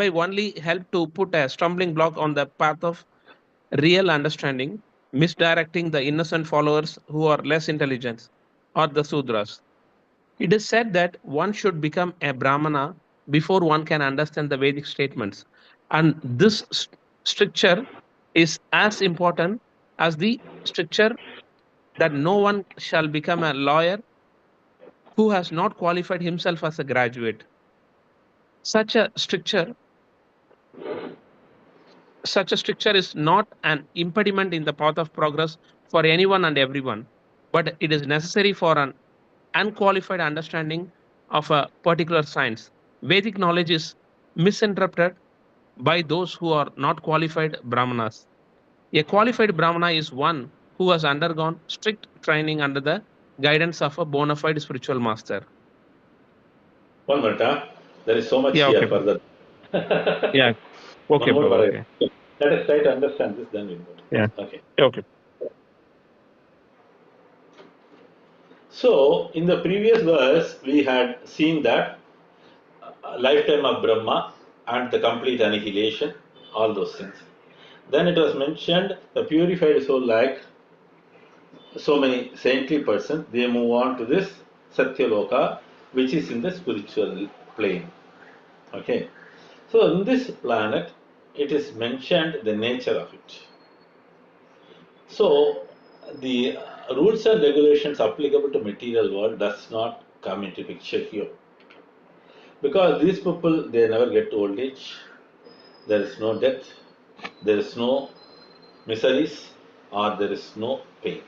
[SPEAKER 7] only help to put a stumbling block on the path of real understanding, misdirecting the innocent followers who are less intelligent, or the Sudras. It is said that one should become a Brahmana before one can understand the Vedic statements. And this stricture is as important as the stricture that no one shall become a lawyer who has not qualified himself as a graduate. Such a stricture such a stricture is not an impediment in the path of progress for anyone and everyone, but it is necessary for an unqualified understanding of a particular science. Vedic knowledge is misinterpreted by those who are not qualified Brahmanas. A qualified Brahmana is one who has undergone strict training under the guidance of a bona fide spiritual master.
[SPEAKER 2] One minute, huh? There is so much
[SPEAKER 7] Yeah,
[SPEAKER 2] here
[SPEAKER 7] okay.
[SPEAKER 2] further.
[SPEAKER 7] Yeah, okay,
[SPEAKER 2] One more
[SPEAKER 7] bro.
[SPEAKER 2] paragraph.
[SPEAKER 7] Okay.
[SPEAKER 2] Let us try to understand this, then we'll go.
[SPEAKER 7] Yeah.
[SPEAKER 2] Okay.
[SPEAKER 7] Okay.
[SPEAKER 2] So, in the previous verse, we had seen that lifetime of Brahma and the complete annihilation, all those things. Then it was mentioned the purified soul, like so many saintly persons, they move on to this Satyaloka, which is in the spiritual plane. Okay. So, in this planet, it is mentioned the nature of it. So, the rules and regulations applicable to material world does not come into picture here, because these people, they never get old age, there is no death, there is no miseries, or there is no pain.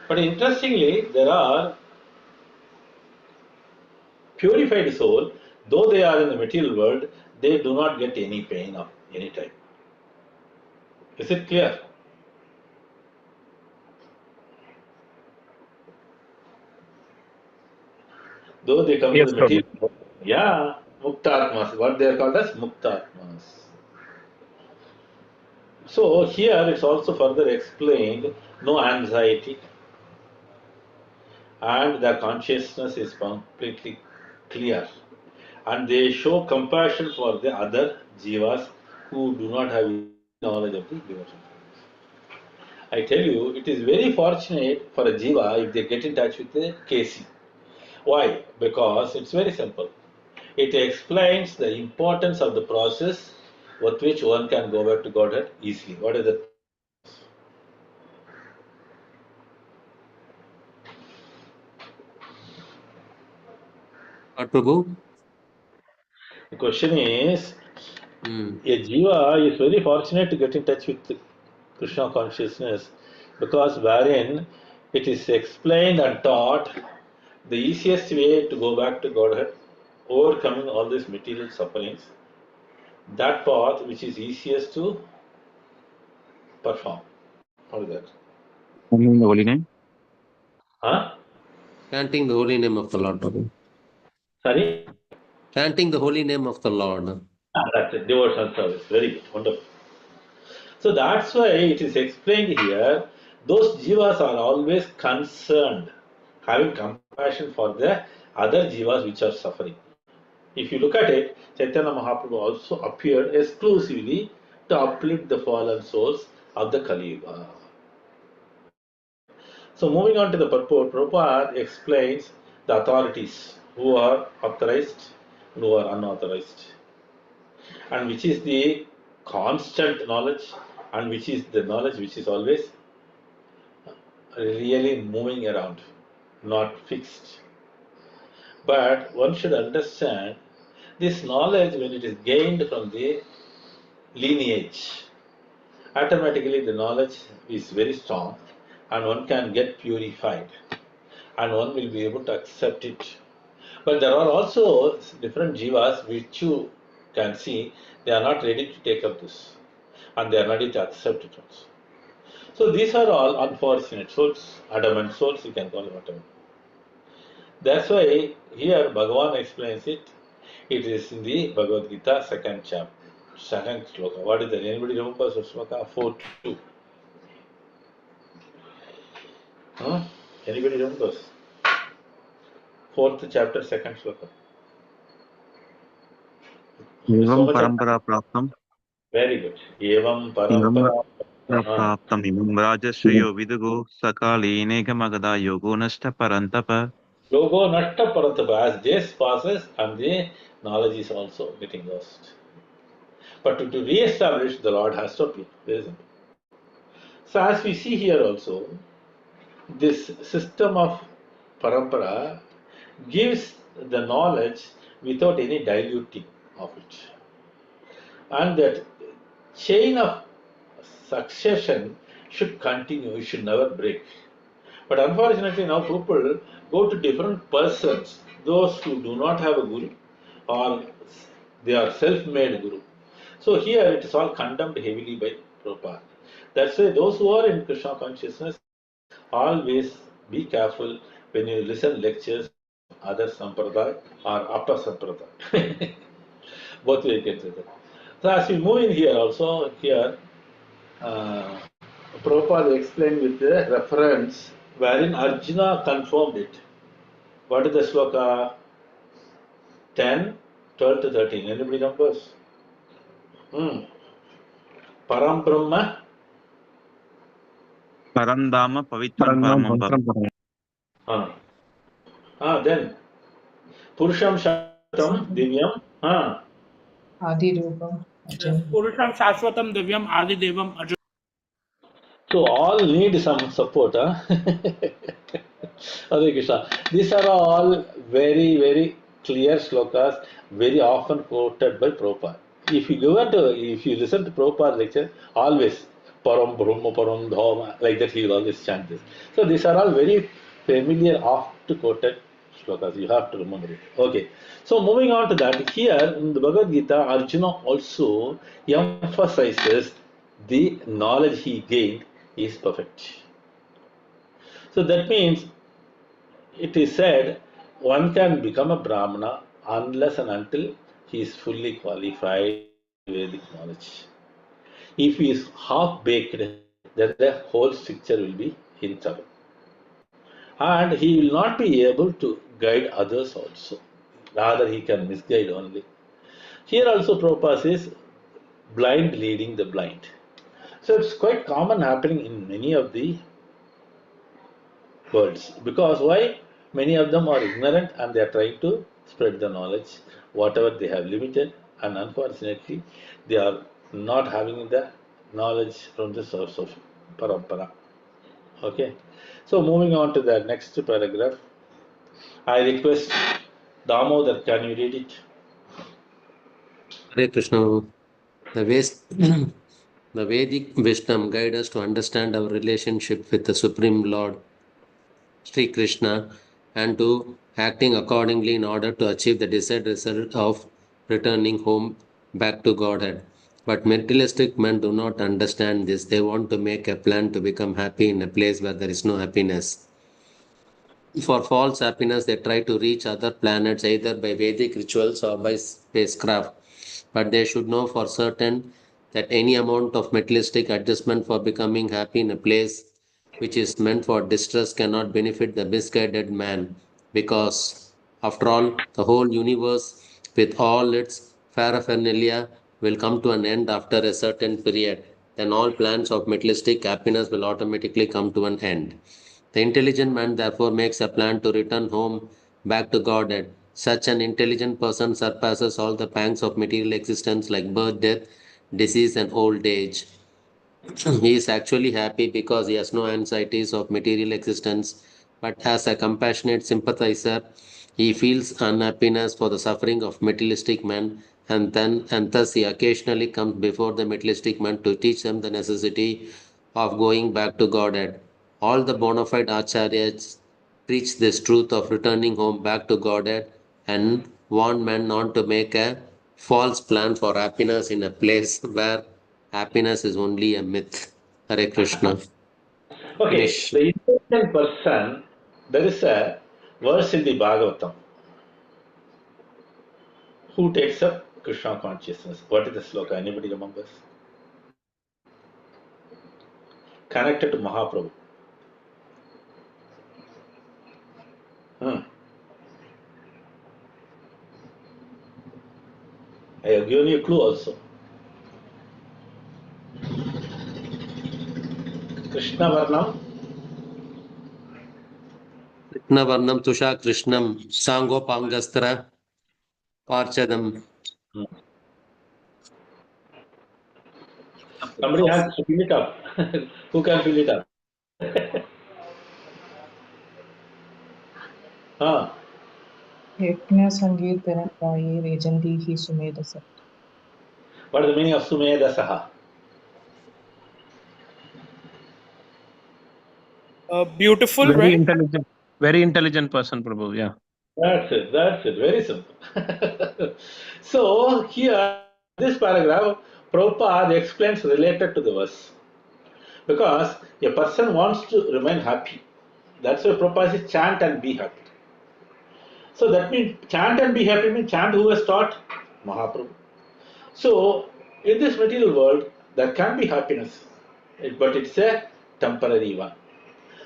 [SPEAKER 2] But interestingly, there are purified soul, though they are in the material world, they do not get any pain of any type. Is it clear? Though they come to
[SPEAKER 7] Yes,
[SPEAKER 2] the
[SPEAKER 7] Prabhu.
[SPEAKER 2] material world, yeah, Muktatmas, what they are called as Muktatmas. So here it's also further explained no anxiety, and their consciousness is completely clear, and they show compassion for the other jivas who do not have any knowledge of the devotion. I tell you, it is very fortunate for a jiva if they get in touch with the KC. Why? Because it's very simple. It explains the importance of the process with which one can go back to Godhead easily. What is the
[SPEAKER 1] What, Prabhu?
[SPEAKER 2] question is,
[SPEAKER 1] Hmm.
[SPEAKER 2] a jiva is very fortunate to get in touch with Krishna consciousness, because wherein it is explained and taught the easiest way to go back to Godhead, overcoming all these material sufferings, that path which is easiest to perform. What is that?
[SPEAKER 3] In the holy name.
[SPEAKER 2] Huh?
[SPEAKER 1] Chanting the holy name of the Lord.
[SPEAKER 2] Sorry?
[SPEAKER 1] Chanting the holy name of the Lord.
[SPEAKER 2] That's it, devotional service. Very good, wonderful. So that's why it is explained here, those jivas are always concerned, having compassion for the other jivas which are suffering. If you look at it, Chaitanya Mahaprabhu also appeared exclusively to uplift the fallen souls of the Kali Yuga. So moving on to the purport, Prabhupada explains the authorities who are authorized and who are unauthorized, and which is the constant knowledge and which is the knowledge which is always really moving around, not fixed. But one should understand this knowledge, when it is gained from the lineage, automatically the knowledge is very strong and one can get purified and one will be able to accept it. But there are also different jivas which you can see they are not ready to take up this and they are ready to accept it also. So these are all unfortunate souls, adamant souls, you can call it whatever. That's why here Bhagavan explains it. It is in the Bhagavad Gita, second chapter, second sloka. What is that? Anybody remembers the sloka? 4.2. Huh? Anybody remembers? Fourth chapter, second sloka. So
[SPEAKER 3] Evam
[SPEAKER 2] much of
[SPEAKER 3] parampara praptam.
[SPEAKER 2] very good. Evam
[SPEAKER 3] Evam
[SPEAKER 2] parampara.
[SPEAKER 3] praptam imam rajashriyo vidugo sakali negamagada yogo nashta parantapa.
[SPEAKER 2] Yogo nashta parantapa. As days passes and the knowledge is also getting lost. But to re-establish, the Lord has to appear. Very simple. So as we see here also, this system of parampara gives the knowledge without any diluting of it. And that chain of succession should continue, it should never break. But unfortunately, now people go to different persons, those who do not have a guru or they are self made guru. So here it is all condemned heavily by Prabhupada. That's why those who are in Krishna consciousness, always be careful when you listen lectures of other sampradaya or upper sampradaya. Both way you can say that. So as we move in here also, here uh, Prabhupada explained with the reference wherein Arjuna confirmed it. What is the sloka? 10, 12 to 13. Anybody numbers? Param Brahma.
[SPEAKER 3] Parandama pavitram paramam pad.
[SPEAKER 2] Ah. Then Purusham Shatam Divyam.
[SPEAKER 5] Adirupam
[SPEAKER 4] Yes.
[SPEAKER 5] Ajam.
[SPEAKER 4] Purusham Shashwatam Divyam Adi Devam Ajam.
[SPEAKER 2] So all need some support. Hare Krishna. These are all very, very clear slokas, very often quoted by Prabhupada. If you listen to Prabhupada lecture, always Param Brahma Param Dhama, like that he will always chant this. So these are all very familiar, oft quoted slokas. You have to remember it. Okay. So moving on to that, here in the Bhagavad Gita, Arjuna also emphasizes the knowledge he gained is perfect. So that means it is said one can become a Brahmana unless and until he is fully qualified in Vedic knowledge. If he is half baked, then the whole structure will be in trouble. And he will not be able to guide others also. Rather, he can misguide only. Here also Prabhupada says blind leading the blind. So it's quite common happening in many of the worlds. Because why? Many of them are ignorant and they are trying to spread the knowledge, whatever they have limited, and unfortunately, they are not having the knowledge from the source of parampara. Okay. So moving on to the next paragraph, I request Damodar, can you read it?
[SPEAKER 1] Hare Krishna. The the Vedic wisdom guide us to understand our relationship with the Supreme Lord, Sri Krishna, and to acting accordingly in order to achieve the desired result of returning home back to Godhead. But materialistic men do not understand this. They want to make a plan to become happy in a place where there is no happiness. For false happiness, they try to reach other planets either by Vedic rituals or by spacecraft. But they should know for certain that any amount of materialistic adjustment for becoming happy in a place which is meant for distress cannot benefit the misguided man, because, after all, the whole universe, with all its paraphernalia, will come to an end after a certain period. Then all plans of materialistic happiness will automatically come to an end. The intelligent man therefore makes a plan to return home back to Godhead. Such an intelligent person surpasses all the pangs of material existence like birth, death, disease, and old age. He is actually happy because he has no anxieties of material existence, but as a compassionate sympathizer, he feels unhappiness for the suffering of materialistic men, and thus he occasionally comes before the materialistic man to teach them the necessity of going back to Godhead. All the bona fide acharyas preach this truth of returning home back to Godhead and warn men not to make a false plan for happiness in a place where happiness is only a myth. Hare Krishna.
[SPEAKER 2] Okay,
[SPEAKER 1] Finish.
[SPEAKER 2] the intelligent person, there is a verse in the Bhagavatam who takes up Krishna consciousness. What is the sloka? Anybody remembers? Connected to Mahaprabhu. Hmm. I have given you a clue also. Krishna Varnam.
[SPEAKER 1] Krishna Varnam Tusha Krishnam Sango Pangastra Parchadam.
[SPEAKER 2] Hmm. Somebody has to fill it up. Who can fill it up? Huh.
[SPEAKER 5] यज्ञ संगीतन गाये रेजंती ही सुमेधस.
[SPEAKER 2] What is the meaning of Sumedha Saha?
[SPEAKER 4] Beautiful, right?
[SPEAKER 7] Very intelligent person, Prabhu. Yeah.
[SPEAKER 2] That's it. That's it. Very simple. So here, this paragraph, Prabhupada explains related to the verse. Because a person wants to remain happy. That's why Prabhupada says chant and be happy. So that means chant and be happy means chant who has taught Mahaprabhu. So in this material world, there can be happiness, but it's a temporary one.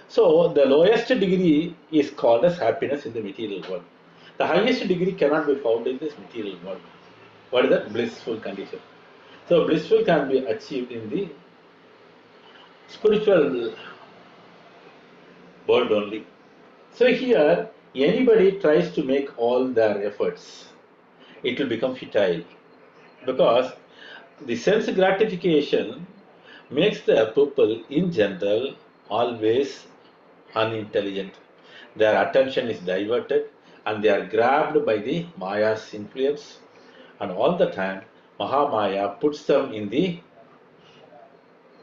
[SPEAKER 2] So the lowest degree is called as happiness in the material world. The highest degree cannot be found in this material world. What is that? Blissful condition. So blissful can be achieved in the spiritual world only. So here, anybody tries to make all their efforts, it will become futile, because the sense gratification makes the people in general always unintelligent. Their attention is diverted and they are grabbed by the Maya's influence, and all the time Mahamaya puts them in the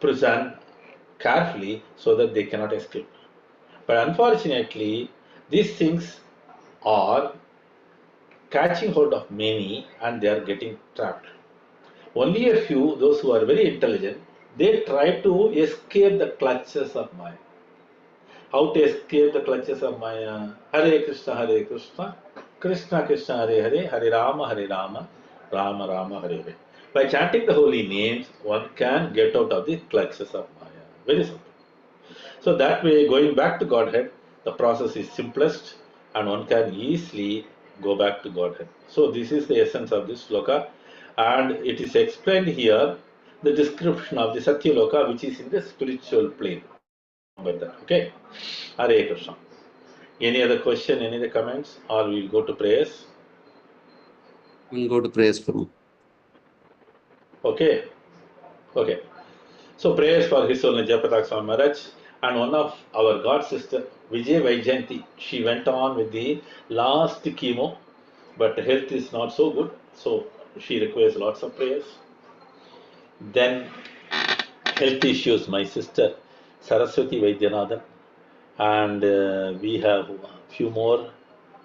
[SPEAKER 2] prison carefully so that they cannot escape. But unfortunately, these things are catching hold of many and they are getting trapped. Only a few, those who are very intelligent, they try to escape the clutches of Maya. How to escape the clutches of Maya? Hare Krishna, Krishna Krishna, Hare Rama, Rama Rama, Hare Hare. By chanting the holy names, one can get out of the clutches of Maya. Very simple. So that way, going back to Godhead, the process is simplest and one can easily go back to Godhead. So this is the essence of this sloka, and it is explained here, the description of the Satya Loka, which is in the spiritual plane. Remember that, okay? Hare Krishna. Any other question, any other comments, or we'll go to prayers?
[SPEAKER 1] We'll go to praise from.
[SPEAKER 2] Okay, okay. So prayers for His Holiness Jayapatak Swami Maharaj, and one of our god sister Vijay Vaijanti. She went on with the last chemo, but health is not so good, so she requires lots of prayers. Then health issues, my sister Saraswati Vaidyanathan, And we have a few more,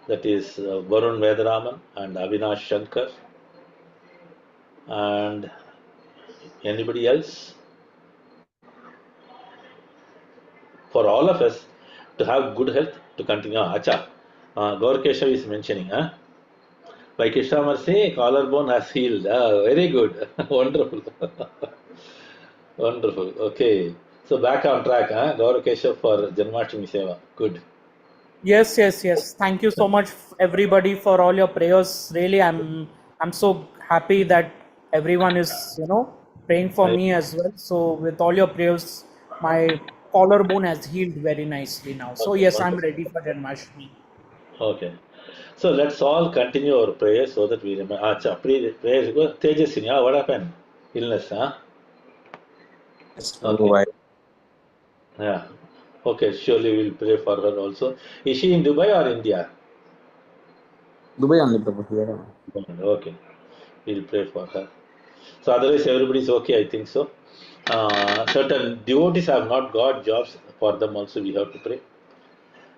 [SPEAKER 2] that is Varun Vedaraman and Avinash Shankar. And anybody else? For all of us to have good health to continue. Acha, Gaur Keshav is mentioning, by Krishna Mercy, collarbone has healed. Very good. Wonderful. Wonderful. Okay. So back on track, Gaur Keshav for Janmashtami Seva. Good.
[SPEAKER 4] Yes, yes, yes. Thank you so much, everybody, for all your prayers. Really, I'm so happy that everyone is, praying for
[SPEAKER 2] I,
[SPEAKER 4] me as well. So with all your prayers, my collarbone has healed very nicely now. So
[SPEAKER 2] okay,
[SPEAKER 4] yes, I'm
[SPEAKER 2] wonderful.
[SPEAKER 4] ready for Janmashtami.
[SPEAKER 2] Okay. So let's all continue our prayers so that we remember. Acha, prayers go. Tejasini, what happened? Illness, huh?
[SPEAKER 6] Yes, Prabhu.
[SPEAKER 2] Okay. Yeah. Okay, surely we'll pray for her also. Is she in Dubai or India?
[SPEAKER 6] Dubai only, Prabhu. Here.
[SPEAKER 2] Okay, we'll pray for her. So otherwise everybody's okay, I think so. Certain devotees have not got jobs, for them also we have to pray.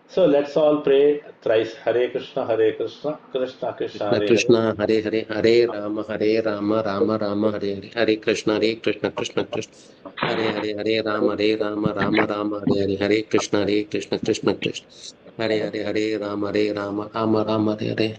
[SPEAKER 2] So let's all pray thrice. Hare Krishna, Hare Krishna, Krishna Krishna,
[SPEAKER 1] Krishna
[SPEAKER 2] Hare Hare.
[SPEAKER 1] Krishna Hare Hare Hare Rama Rama Rama Hare Hare Hare Krishna Krishna Krishna Hare Hare Hare Rama Rama Hare Hare Hare Krishna Krishna Krishna Hare Hare Hare Rama Rama Rama Hare Hare